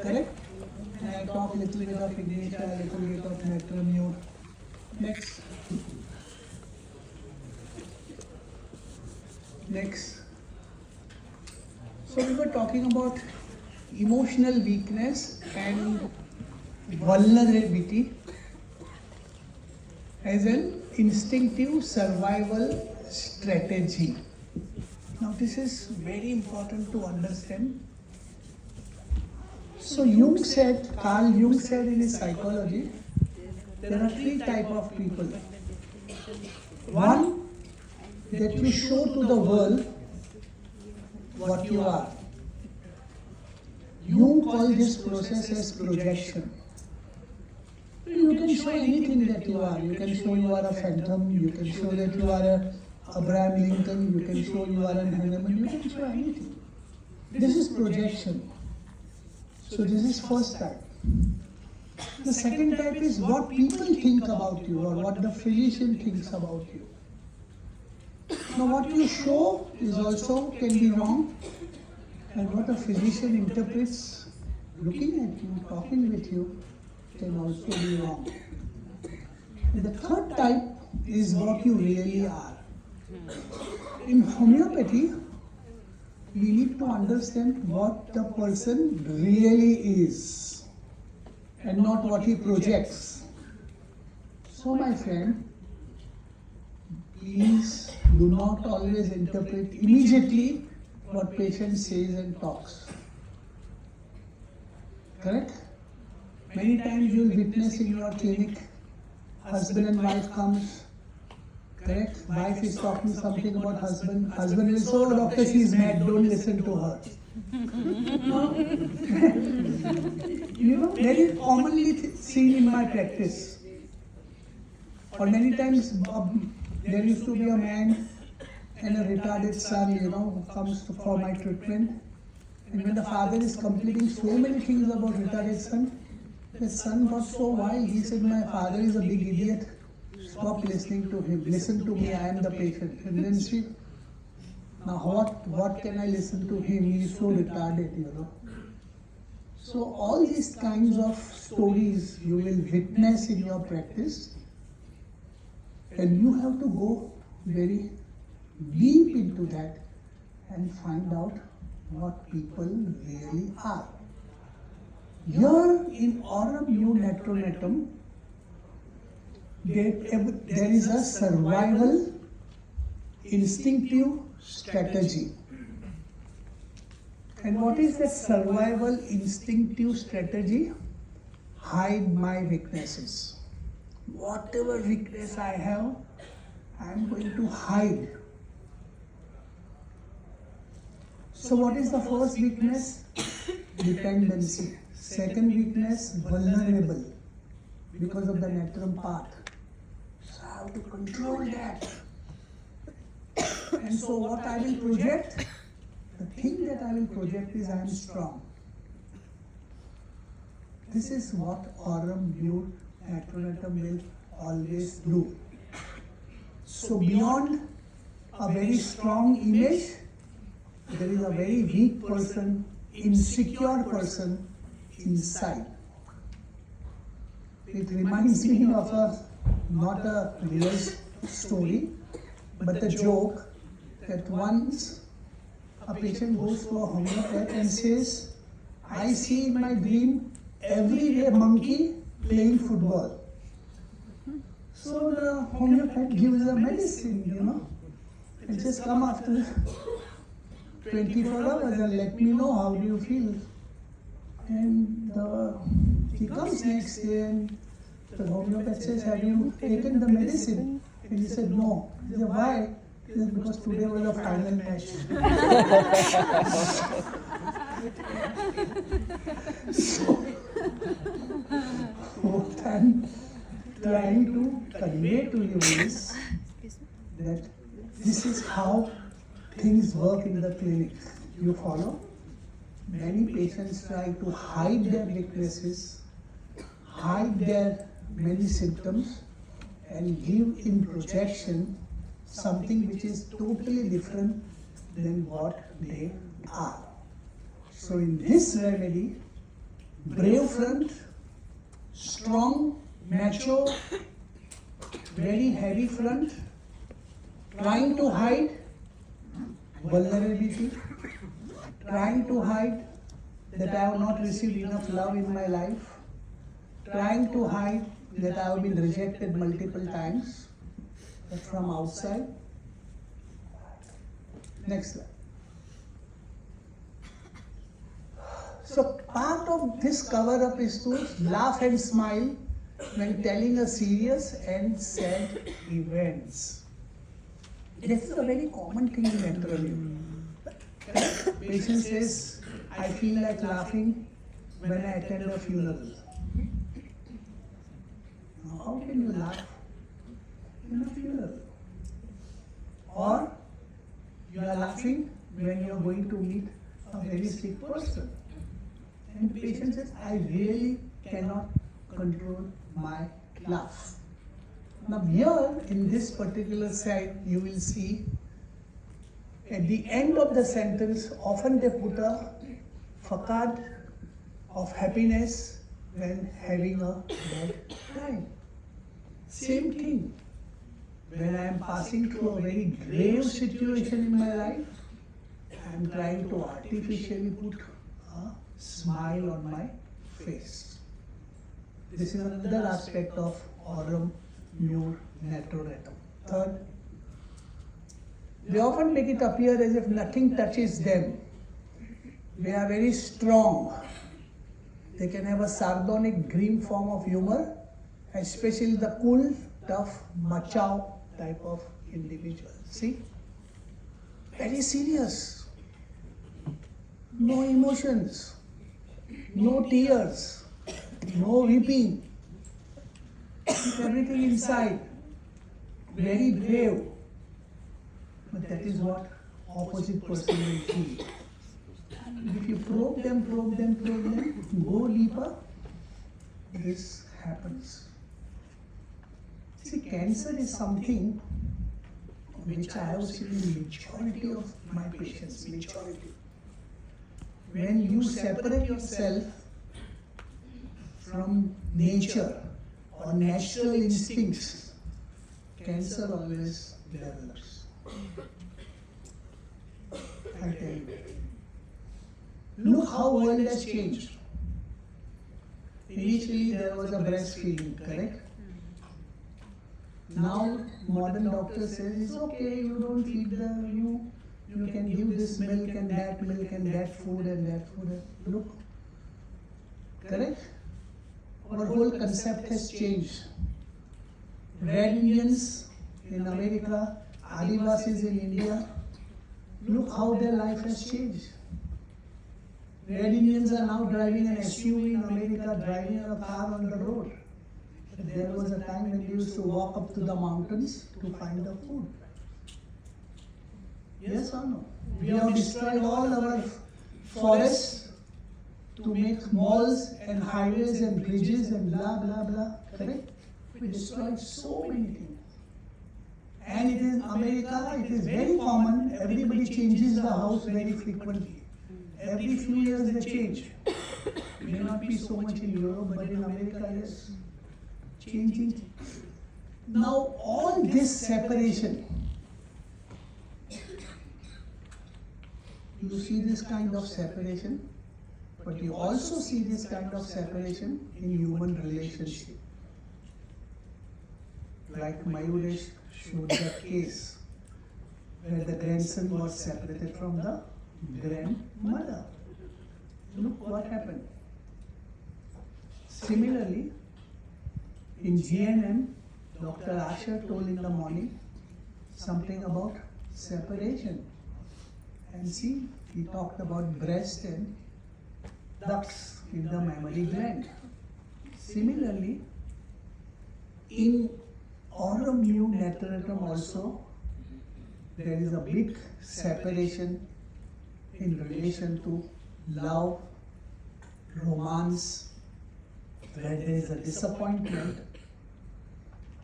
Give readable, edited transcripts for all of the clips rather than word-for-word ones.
correct? And I talk little bit of Ignitia, little bit of natronatum. Next. Next. So we were talking about emotional weakness and vulnerability as an instinctive survival strategy. Now this is very important to understand. So Carl Jung said in his psychology, there are three types of people. One, that you show to the world what you are. You call this process as projection. You can show anything that you are. You can show you are a phantom, you can show that you are a Abraham Lincoln, you can show you are an Hanuman, you can show anything. This is projection. So this is first type. The second type is what people think about you or what the physician thinks about you. Now what you show is also can be wrong, and what a physician interprets looking at you, talking with you, can also be wrong. And the third type is what you really are. In homeopathy, we need to understand what the person really is and not what he projects. So my friend, please do not always interpret immediately what patient says and talks. Correct? Many times you will witness in your clinic, husband and wife comes, correct? Wife is talking something about husband. Husband will say, oh doctor, she is mad, don't listen to her. No. Very commonly seen in my practice. Or many times there used to be a man and a retarded son, who comes for my treatment. And when the father is completing so many things about retarded son, the son got so wild. He said, my father is a big idiot. Stop listening to him. Listen to me, I am the patient. And then see, now what can I listen to him? He is so retarded, So all these kinds of stories you will witness in your practice, and you have to go very deep into that and find out what people really are. Here in Aurum Muriaticum, there is a survival instinctive strategy. And what is that survival instinctive strategy? Hide my weaknesses. Whatever weakness I have, I am going to hide. So what is the first weakness? Dependency. Second weakness, vulnerable, because of the natrum path. So I have to control that. And so what I will project? The thing that I will project is I am strong. This is what Aurum Muriaticum will always do. So beyond a very strong image, there is a very weak person, insecure person inside. It reminds me of not a real story, but a joke that once a patient goes to a homeopath and says, I see in my dream every day a monkey playing football. So the homeopath gives a medicine, and just come after 24 hours and let me know how do you feel. And he comes next day and the homeopath says, have you taken the medicine? And he said, no. He said, why? He said, because today was a final match. So, what I'm trying to convey to you is that this is how things work in the clinic. You follow? Many patients try to hide their weaknesses, hide their many symptoms, and give in projection something which is totally different than what they are. So in this remedy, brave front, strong, macho, very heavy front, trying to hide vulnerability, trying to hide that I have not received enough love in my life, trying to hide that I have been rejected multiple times, but from outside. Next slide. So part of this cover up is to laugh and smile when telling a serious and sad events. This is a very common thing in naturally. Patient says, I feel like laughing when I attend a funeral. Now, how can you laugh in a funeral? Or you are laughing when you are going to meet a very sick person. And the patient says, I really cannot control my laugh. Now here in this particular side, you will see at the end of the sentence, often they put a facade of happiness when having a bad time. Same thing. When I am passing through a very grave situation in my life, I am trying to artificially put a smile on my face. This is another aspect of Aurum Muriaticum. Third, they often make it appear as if nothing touches them. They are very strong. They can have a sardonic, grim form of humor, especially the cool, tough, macho type of individual. See? Very serious. No emotions. No tears. No weeping. Keep everything inside. Very brave. But that is what opposite person will feel. If you probe them, go deeper, this happens. See, cancer is something which I have seen in majority of my patients, majority. When you separate yourself from nature or natural instincts, cancer always develops. I tell you. Look how world has changed. Initially there was a breastfeeding, correct? Now modern doctor says it's okay, you don't feed you can give this milk and that food and that food. Look, correct? Our whole concept has changed. Red Indians in America, Adivasis in India, look how their life has changed. Red Indians are now driving an SUV in America, driving a car on the road. There was a time when they used to walk up to the mountains to find the food. Yes or no? We have destroyed all our forests to make malls and highways and bridges and blah blah blah. Correct? We destroyed so many things. And it is America, it is very common, everybody changes the house very frequently. Every few years they change. May not be so much in Europe, but in America, yes. Changing. Now, all this separation, you see this kind of separation, but you also see this kind of separation in human relationship. Like Mayuresh showed the case where the grandson was separated from the grandmother. Look what happened. Similarly, in GNM, Dr. Asher told in the morning something about separation. And see, he talked about breast and ducts in the mammary gland. Similarly, in Aurum Muriaticum also, there is a big separation in relation to love, romance, where there is a disappointment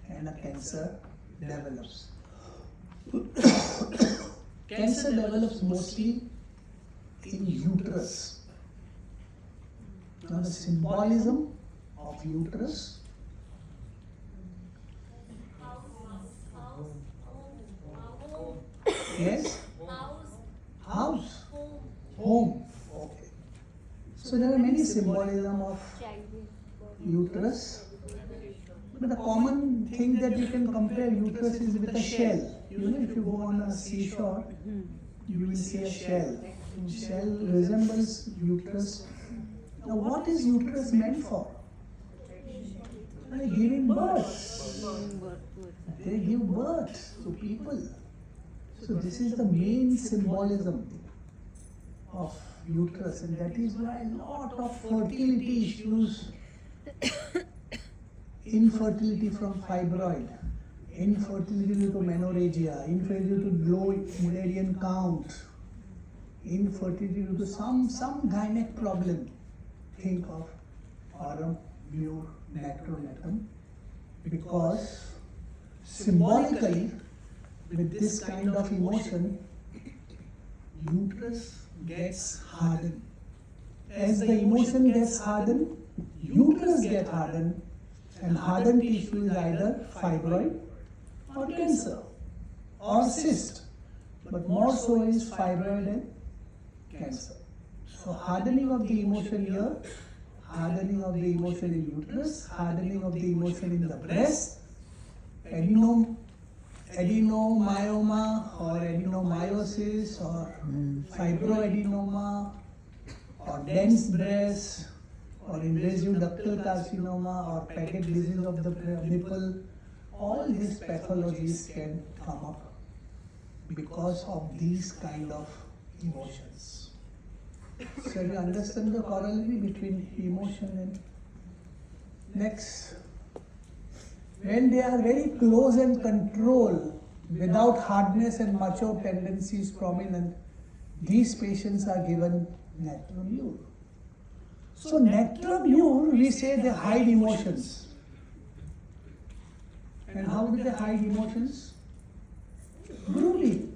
and a cancer develops. Cancer develops mostly in uterus. Now the symbolism of uterus. Yes? House. Home. Okay. So there are many symbolism of uterus. But the common thing that you can compare uterus is with a shell. You know, if you go on a seashore, you will see a shell. Shell resembles uterus. Now what is uterus meant for? Giving birth. They give birth to people. So this is the main symbolism of uterus, and that is why a lot of fertility issues, infertility from fibroid, infertility due to menorrhagia, infertility due to low Mullerian count, infertility due to some gynec problem. Think of Aurum Muriaticum, because symbolically, with this kind of emotion, uterus gets hardened. As the emotion gets hardened, uterus gets hardened, and hardened tissue is either fibroid or cancer or cyst, but more so is fibroid and cancer. So hardening of the emotion here, hardening of the emotion in uterus, hardening of the emotion in the breast, adenomyoma or adenomyosis or fibroadenoma or dense breast or invasive ductal carcinoma or Paget disease of the nipple, all these pathologies can come up because of these kind of emotions. So you understand the corollary between emotion and next. When they are very close and controlled, without hardness and macho tendencies prominent, these patients are given natronatum. So natronatum, we say they hide emotions. And how do they hide emotions? Brooding.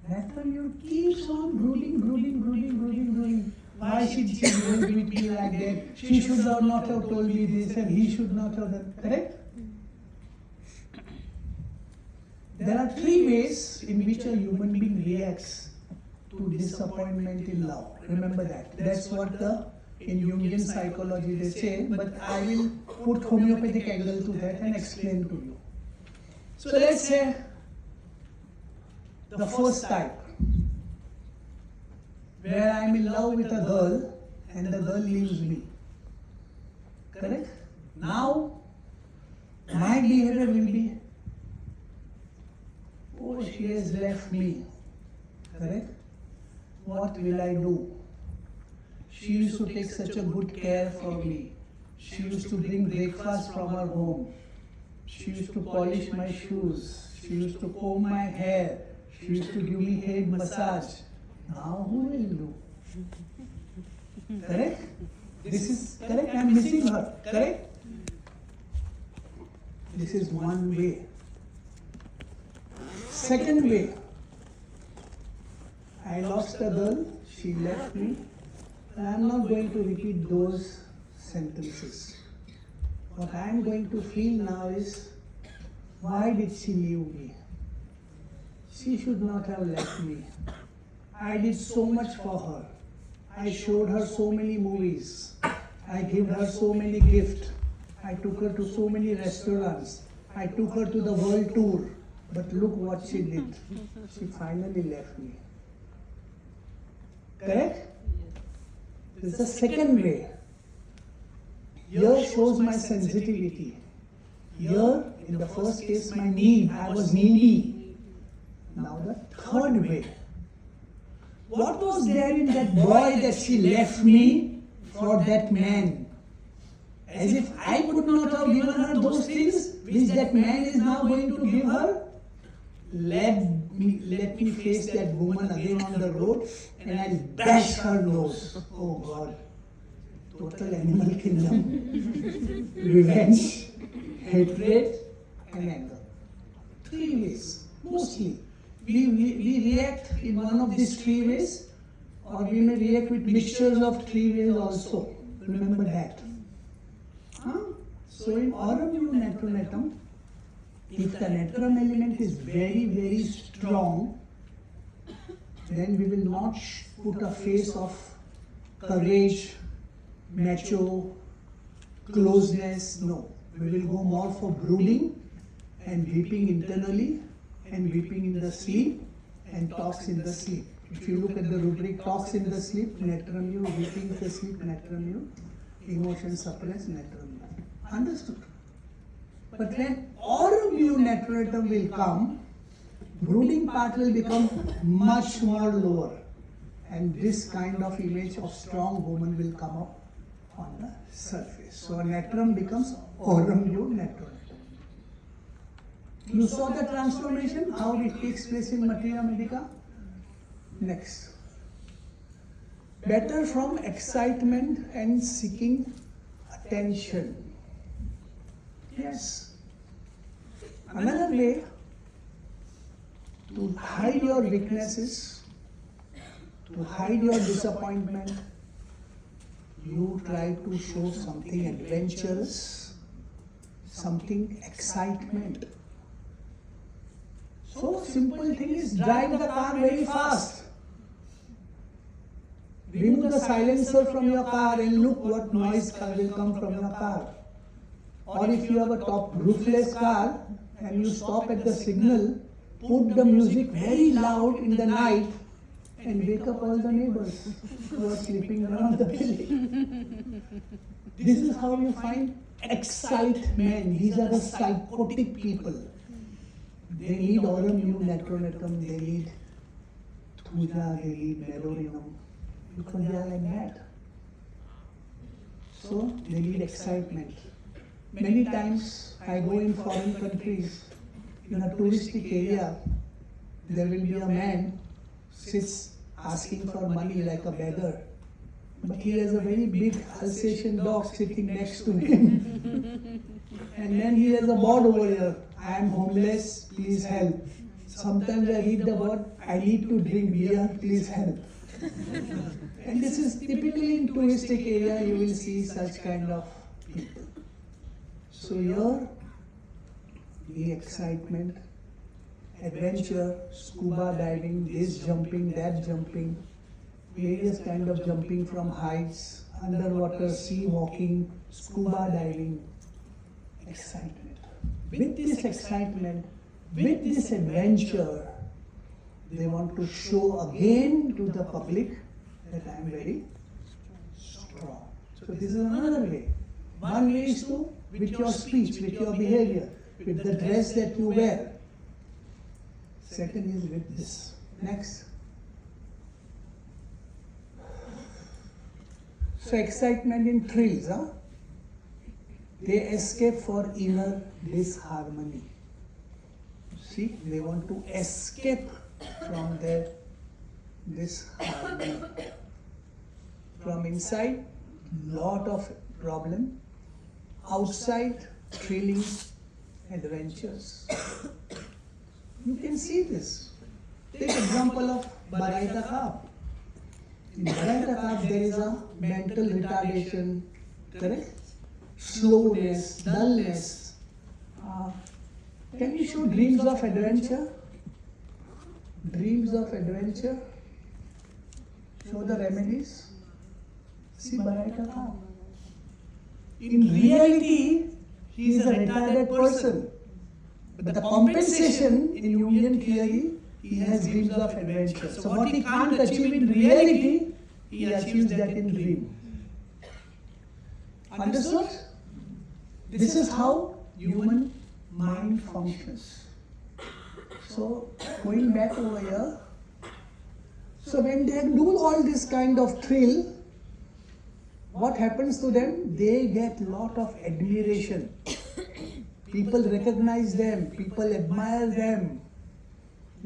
Natronatum keeps on brooding. Why should she do with me like that? She should not have told me this and he should not have done. Correct? There are three ways in which a human being reacts to disappointment in love. Remember that. That's what in Jungian psychology they say, but I will put homeopathic angle to that and explain to you. So let's say the first type, where I am in love with a girl and the girl leaves me. Correct? Now, my behavior will be, oh, she has left me. Correct? What will I do? She used to take such a good care for me. She used to bring breakfast from her home. She used to polish my shoes. She used to comb my hair. She used to give me head massage. Now who will do? Correct? This is correct. I am missing her. Correct? This is one way. Second way. I lost a girl. She left me. I am not going to repeat those sentences. What I am going to feel now is, why did she leave me? She should not have left me. I did so much for her. I showed her so many movies. I gave her so many gifts. I took her to so many restaurants. I took her to the world tour. But look what she did. She finally left me. Correct? This is the second way. Here shows my sensitivity. Here, in the first case, my need. I was needy. Now the third way. What was there in that boy that she left me for that man? As if I could not have given her those things which that man is now going to give her. Let me face that woman again on the road and I'll bash her nose. Oh God. Total animal kingdom. Revenge, hatred and anger. Three ways, mostly. We react in one of these three ways, or we may react with mixtures of three ways also. Remember that. So in Aurum Muriaticum, if the natrum element is very, very strong, then we will not put a face of courage, macho, closeness. No. We will go more for brooding and weeping internally and weeping in the sleep and talks in the sleep. If you look at the rubric, talks in the sleep, natrum you, weeping in the sleep, natrum you, emotion suppressed, natrum you. Understood? But when Aurum Muriaticum will come, brooding part will become much more lower, and this kind of image of strong woman will come up on the surface. So natrum becomes Aurum Muriaticum. You saw the transformation, how it takes place in materia medica? Next. Better from excitement and seeking attention. Yes. Another way to hide your weaknesses, to hide your disappointment, you try to show something adventurous, something excitement. So simple thing is drive the car very fast. Remove the silencer from your car and look what noise will come from your car. Or if you have a top roofless car and you stop at the signal, put the music very loud in the night and wake up all the neighbors who are sleeping around the building. This is how you find excitement. These are the psychotic people. They need Aurum Muriaticum, they need Thuja, they need Melorinum, because they are like that. So they need excitement. Many times I go in foreign countries, in a touristic area, there will be a man sits asking for money like a beggar, but he has a very big Alsatian dog sitting next to him. And then he has a board over here, I am homeless, please help. Sometimes I read the word, I need to drink beer, please help. And this is typically in touristic area, you will see such kind of people. So here, the excitement, adventure, scuba diving, this jumping, that jumping, various kind of jumping from heights, underwater, sea walking, scuba diving, excitement. With this excitement, with this adventure, they want to show again to the public that I am very strong. So this is another way. One way is to, with your speech, with your behavior, with the dress that you wear. Second is with this. Next. So excitement in thrills, they escape for inner disharmony. See, they want to escape from their disharmony. From inside, lot of problem. Outside, thrilling adventures. You can see this. Take example of Baraita Kab. In Baraita Kab, there is a mental retardation, correct? Slowness, dullness. Can you show dreams of adventure? Dreams of adventure. Show the remedies. See Baraita Kab. In reality, he is a retarded person. But the compensation in Jungian theory, he has dreams of adventure. So what he can't achieve in reality, he achieves that in dream. Understood? This is how human mind functions. So going back over here, so when they do all this kind of thrill, what happens to them? They get lot of admiration. People recognize them, people admire them.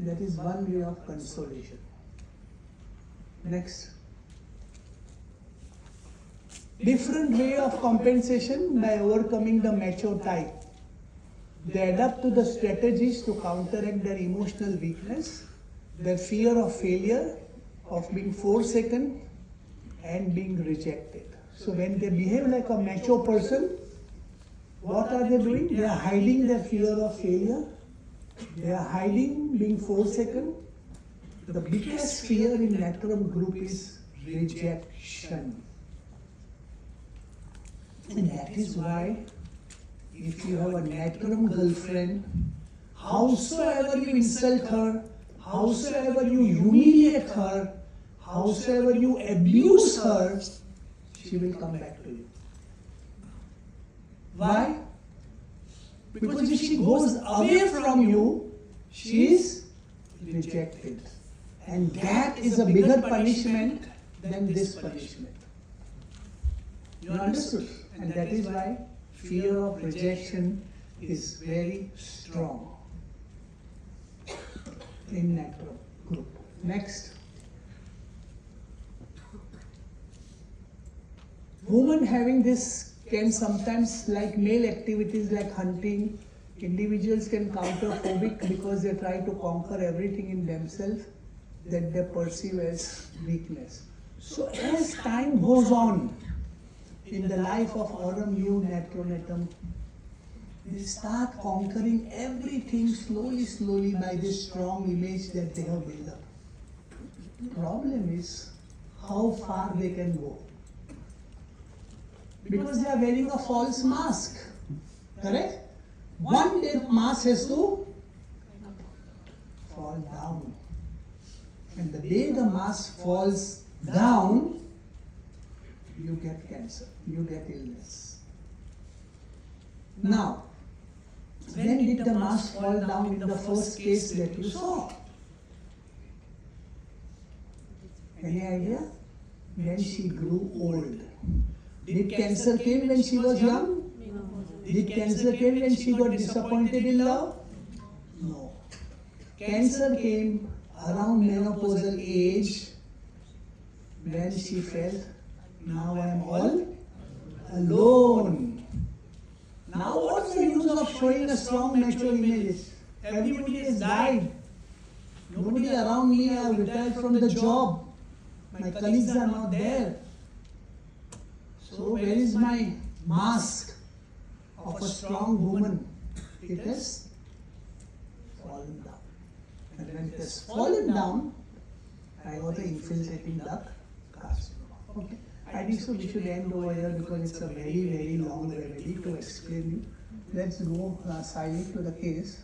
That is one way of consolation. Next. Different way of compensation by overcoming the macho type. They adapt to the strategies to counteract their emotional weakness, their fear of failure, of being forsaken and being rejected. So when they behave like a macho person, what are they doing? They are hiding their fear of failure. They are hiding being forsaken. The biggest fear in natronatum group is rejection. And that is why if you have a natronatum girlfriend, howsoever you insult her, howsoever you humiliate her, howsoever you abuse her, she will come back to you. Why? Because if she goes away from you, she is rejected. And that is a bigger punishment than this punishment. You understood? And that is why fear of rejection is very strong in natronatum group. Next. Women having this can sometimes, like male activities like hunting, individuals can counterphobic because they try to conquer everything in themselves that they perceive as weakness. So as time goes on in the life of Aurum Muriaticum, they start conquering everything slowly by this strong image that they have built up. The problem is how far they can go. Because they are wearing a false mask. Correct? One day the mask has to fall down. And the day the mask falls down, you get cancer, you get illness. Now, when did the mask fall down in the first case that you saw? Any idea? When she grew old. Did cancer came when she was young? Did cancer came when she got disappointed in love? No. Cancer came around menopausal age when she felt, now I am all alone. Now what's the use of showing a strong natural images? Everybody has died. Nobody around me, I have retired from the job. My colleagues are not there. So where is my mask of a strong woman? It has fallen down. And when it has fallen down, I got the infiltrating duct carcinoma. Okay. I think so we should end over here because it's a very long remedy to explain you. Let's go silent to the case.